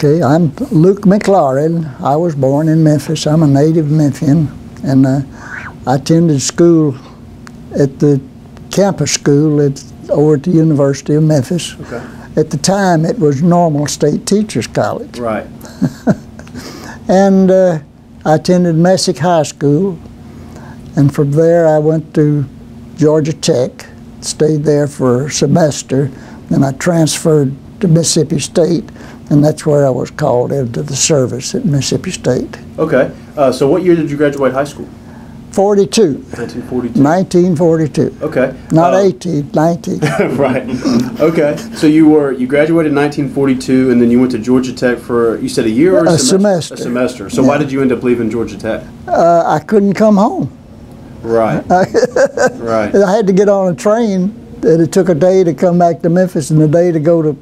Okay, I'm Luke McLaurin. I was born in Memphis. I'm a native Memphian, and I attended school at the campus school over at the University of Memphis. Okay. At the time, it was Normal State Teachers College. Right. And I attended Messick High School, and from there I went to Georgia Tech, stayed there for a semester, then I transferred to Mississippi State, and that's where I was called into the service at Mississippi State. Okay. So what year did you graduate high school? 42. 1942. 1942. Okay. Not 18, 19. Right. Okay. So you graduated in 1942, and then you went to Georgia Tech for, you said a year or a semester? A semester. So yeah. why did you end up leaving Georgia Tech? I couldn't come home. Right. Right. I had to get on a train, and it took a day to come back to Memphis and a day to go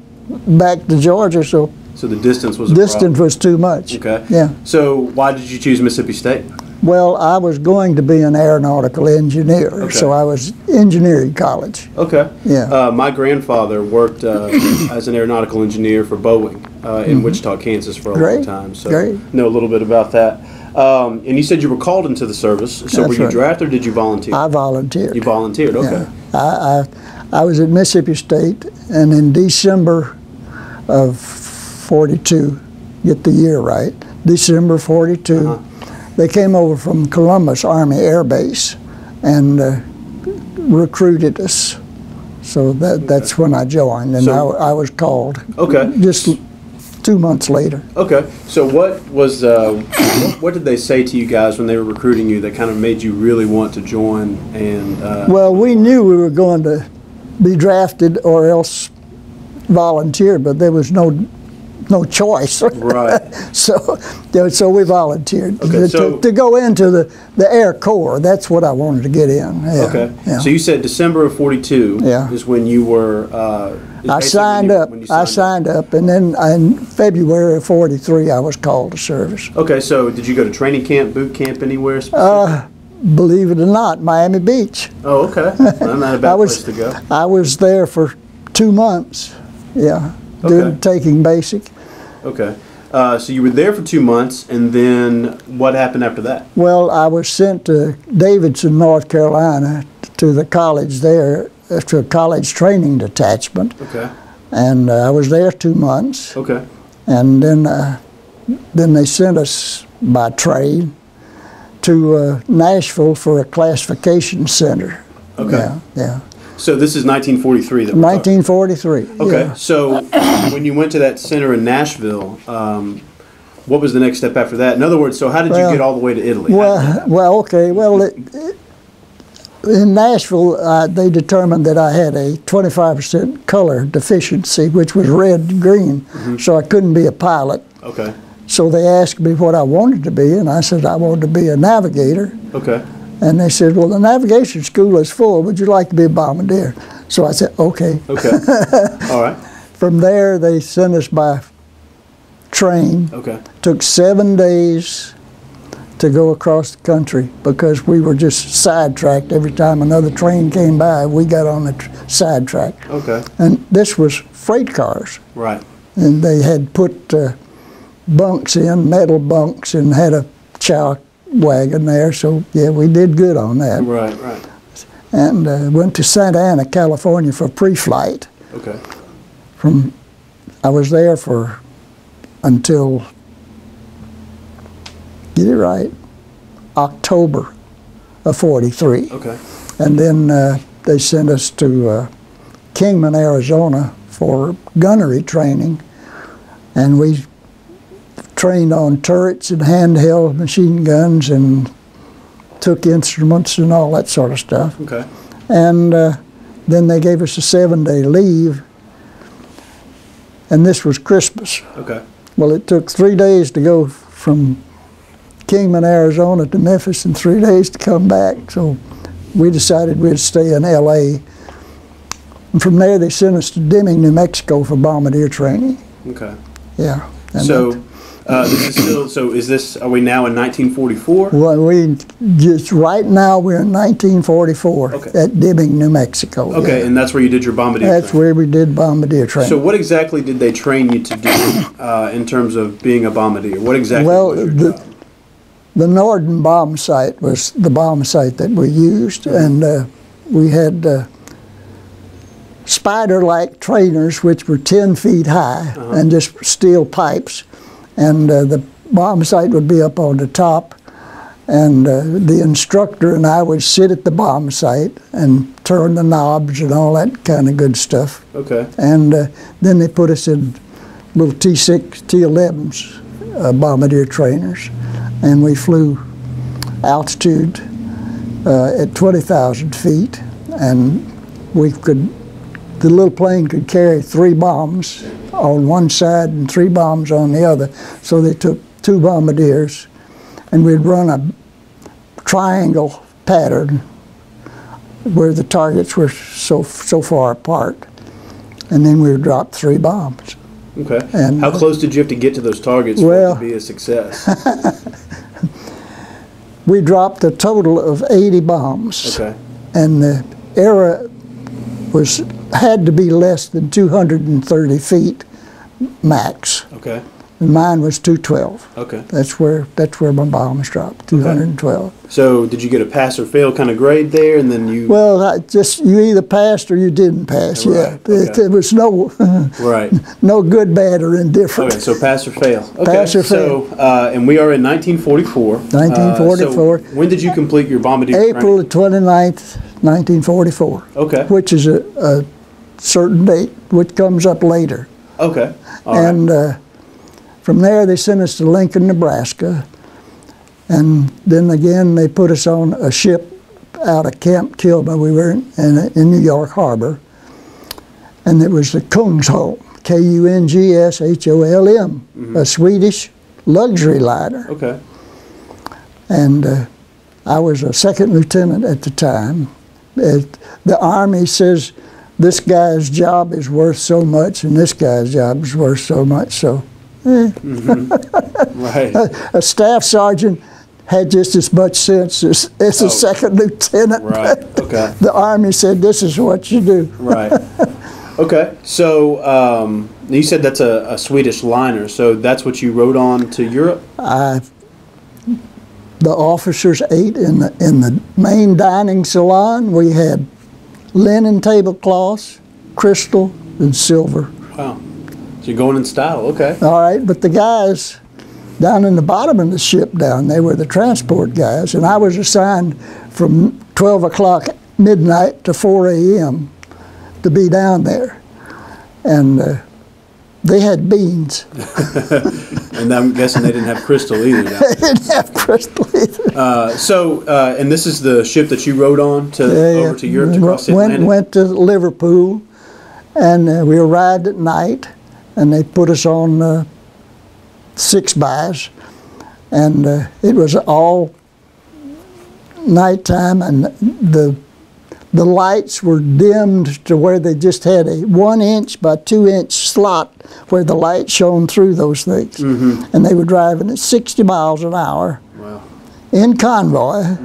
back to Georgia. So the distance was was too much. Okay. Yeah. So why did you choose Mississippi State? Well, I was going to be an aeronautical engineer, okay. So I was engineering college. Okay. Yeah. My grandfather worked as an aeronautical engineer for Boeing in Wichita, Kansas for a long time. So know a little bit about that. And you said you were called into the service. So That's were you drafted or did you volunteer? I volunteered. You volunteered, okay. Yeah. I was at Mississippi State, and in December of 42, get the year right, December 42, they came over from Columbus Army Air Base and recruited us. So that's when I joined, and so, I was called. Okay. Just 2 months later. Okay. So what was what did they say to you guys when they were recruiting you that kind of made you really want to join? And well, we knew we were going to be drafted or else volunteer, but there was no choice. Right. So we volunteered okay, to go into the Air Corps. That's what I wanted to get in. Yeah, okay. Yeah. So you said December of 42 is when you were. I signed up. I signed up, and then in February of 43, I was called to service. Okay. So did you go to training camp, boot camp, anywhere specific? Believe it or not, Miami Beach. Oh, okay. Well, not a bad place to go. I was there for 2 months. Yeah. Taking basic. Okay. So you were there for 2 months, and then what happened after that? Well, I was sent to Davidson, North Carolina, to the college there, to a college training detachment. Okay. And I was there 2 months. Okay. And then they sent us by train to Nashville for a classification center. Okay. Yeah. Yeah. So this is 1943. 1943. Okay. Yeah. So when you went to that center in Nashville, what was the next step after that? In other words, so how did you get all the way to Italy? In Nashville, they determined that I had a 25% color deficiency, which was red and green, so I couldn't be a pilot. Okay. So they asked me what I wanted to be, and I said I wanted to be a navigator. Okay. And they said, well, the navigation school is full. Would you like to be a bombardier? So I said, okay. Okay. All right. From there, they sent us by train. Okay. Took 7 days to go across the country because we were just sidetracked. Every time another train came by, we got on the sidetrack. Okay. And this was freight cars. Right. And they had put bunks in, metal bunks, and had a chow wagon there, so yeah, we did good on that. Right, right. And went to Santa Ana, California for pre-flight. Okay. I was there for until, get it right, October of 43. Okay. And then they sent us to Kingman, Arizona for gunnery training, and we trained on turrets and handheld machine guns and took instruments and all that sort of stuff. Okay. And then they gave us a 7-day leave, and this was Christmas. Okay. Well, it took 3 days to go from Kingman, Arizona to Memphis and 3 days to come back, so we decided we'd stay in LA. And from there they sent us to Deming, New Mexico for bombardier training. Okay. Yeah. And so This is still, so is this, are we now in 1944? Well, right now we're in 1944 Okay. at Deming, New Mexico. Okay, yeah. and that's where you did your bombardier That's training. where we did bombardier training. So what exactly did they train you to do in terms of being a bombardier? What exactly was your job? The Morton bomb site was the bomb site that we used, and we had spider-like trainers which were 10 feet high and just steel pipes, and the bomb site would be up on the top, and the instructor and I would sit at the bomb site and turn the knobs and all that kind of good stuff. Okay. And then they put us in little T6, T11s, bombardier trainers, and we flew altitude at 20,000 feet, and the little plane could carry 3 bombs on one side and 3 bombs on the other. So they took 2 bombardiers, and we'd run a triangle pattern where the targets were so far apart, and then we would drop 3 bombs. Okay. And how close did you have to get to those targets for it to be a success? We dropped a total of 80 bombs. Okay. And the error had to be less than 230 feet max. Okay. And mine was 212. Okay. That's where my bombs dropped, 212. Okay. So did you get a pass or fail kind of grade there, and then you? Well, you either passed or you didn't pass. Right. Yeah, Okay. There was no right. no good, bad, or indifferent. Okay, so pass or fail. Okay. Pass or fail. So, and we are in 1944. 1944. So when did you complete your bombardier April training? the 29th, 1944. Okay. Which is a certain date, which comes up later. Okay. All right. And from there, they sent us to Lincoln, Nebraska. And then again, they put us on a ship out of Camp Kilma. We were in New York Harbor. And it was the Kungsholm, Kungsholm, a Swedish luxury liner. Okay. And I was a second lieutenant at the time. The Army says this guy's job is worth so much and this guy's job is worth so much, so. Right. A staff sergeant had just as much sense as a second lieutenant. Right. Okay. The Army said, this is what you do. Right. Okay. So you said that's a Swedish liner, so that's what you rode on to Europe? The officers ate in the main dining salon. We had linen tablecloths, crystal, and silver. Wow. So you're going in style, okay. All right, but the guys down in the bottom of the ship down, they were the transport guys, and I was assigned from 12 o'clock midnight to 4 a.m. to be down there. And they had beans. And I'm guessing they didn't have crystal either. They didn't have crystal either. And this is the ship that you rode on over to Europe to cross the Atlantic? Went to Liverpool, and we arrived at night, and they put us on 6-bys, and it was all nighttime, and the lights were dimmed to where they just had a 1-inch by 2-inch slot where the light shone through those things. And they were driving at 60 miles an hour in convoy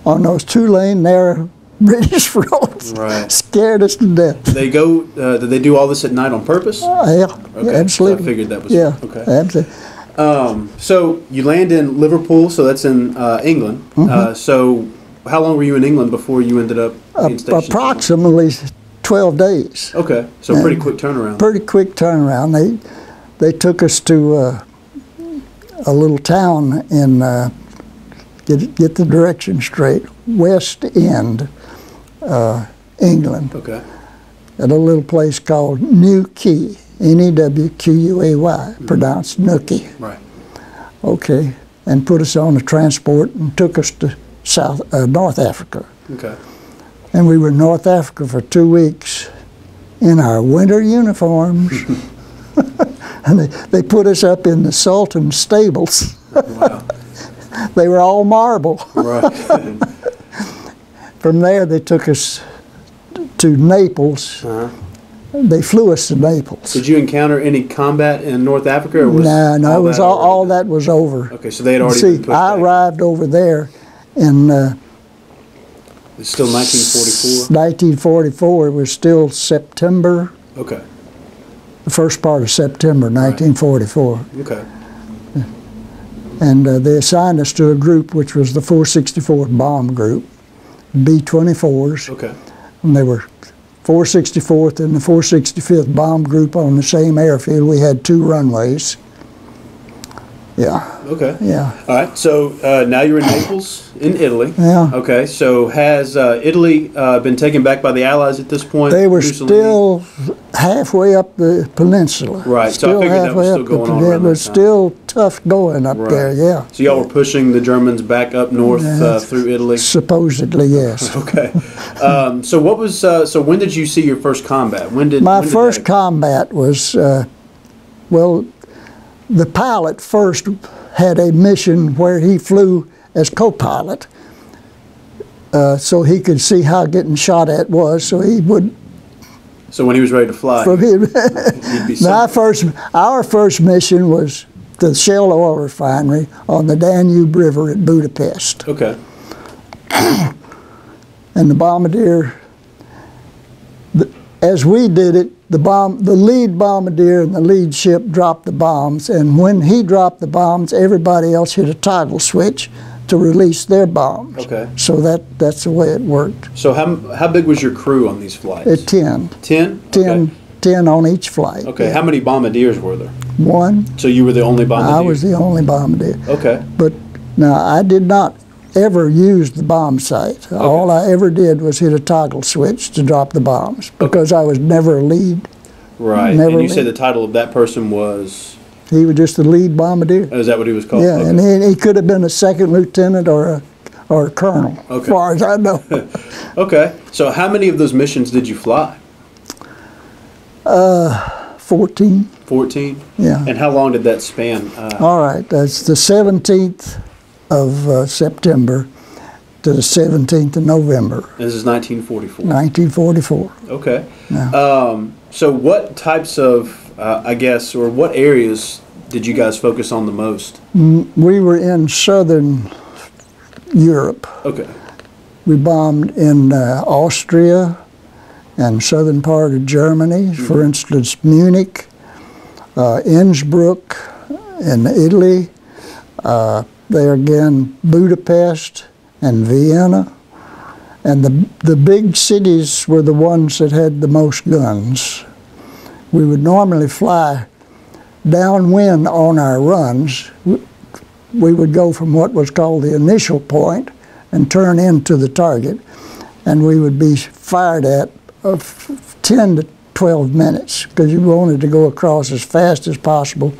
on those 2-lane narrow British roads. Right. Scared us to death. Did they do all this at night on purpose? Yeah, Okay. absolutely. So I figured that was okay. Absolutely. So you land in Liverpool, so that's in England. So how long were you in England before you ended up being stationed? Approximately 12 days. Okay, so pretty quick turnaround. Pretty quick turnaround. They took us to a little town in, get the direction straight, West End, England. Okay. At a little place called Newquay, N-E-W-Q-U-A-Y, pronounced Nookie. Right. Okay, and put us on a transport and took us to North Africa. Okay. And we were in North Africa for 2 weeks in our winter uniforms. And they put us up in the Sultan stables. Wow. They were all marble. Right. From there, they took us to Naples, they flew us to Naples. Did you encounter any combat in North Africa? Or was no, it was all that was over. Okay, so they had already See, been pushed I back. arrived over there in It's still 1944? 1944. It was still September, Okay. the first part of September 1944. Okay. And they assigned us to a group which was the 464th Bomb Group, B-24s. Okay. And they were 464th and the 465th Bomb Group on the same airfield. We had 2 runways. Yeah. Okay. Yeah. All right. So now you're in Naples, in Italy. Yeah. Okay. So has Italy been taken back by the Allies at this point? They were Mussolini? still halfway up the peninsula. Right. So I figured that was still going on around It was that time. still tough going up there, yeah. So y'all were pushing the Germans back up north through Italy? Supposedly, yes. Okay. So what was? So when did you see your first combat? My first combat was, well, the pilot first had a mission where he flew as co-pilot, so he could see how getting shot at was. So he would. So when he was ready to fly, he'd be our first mission was the Shell Oil Refinery on the Danube River at Budapest. Okay. And the bombardier, as we did it, the lead bombardier and the lead ship dropped the bombs, and when he dropped the bombs, everybody else hit a toggle switch to release their bombs. Okay. So that's the way it worked. So how big was your crew on these flights? At 10. 10? 10, Okay. 10 on each flight. Okay. Yeah. How many bombardiers were there? 1. So you were the only bombardier? I was the only bombardier. Okay. But now I did not ever use the bomb sight. Okay. All I ever did was hit a toggle switch to drop the bombs because I was never a lead. Right. And you said the title of that person was? He was just the lead bombardier. Oh, is that what he was called? Yeah, Okay. and he could have been a second lieutenant or a colonel, okay. as far as I know. Okay. So how many of those missions did you fly? 14. 14? Yeah. And how long did that span? All right, that's the 17th of September to the 17th of November. This is 1944. 1944. Okay. Yeah. So what types of, I guess, or what areas did you guys focus on the most? We were in southern Europe. Okay. We bombed in Austria and southern part of Germany, for instance, Munich, Innsbruck in Italy, there again Budapest and Vienna. And the big cities were the ones that had the most guns. We would normally fly downwind on our runs. We would go from what was called the initial point and turn into the target. And we would be fired at 10 to 12 minutes because you wanted to go across as fast as possible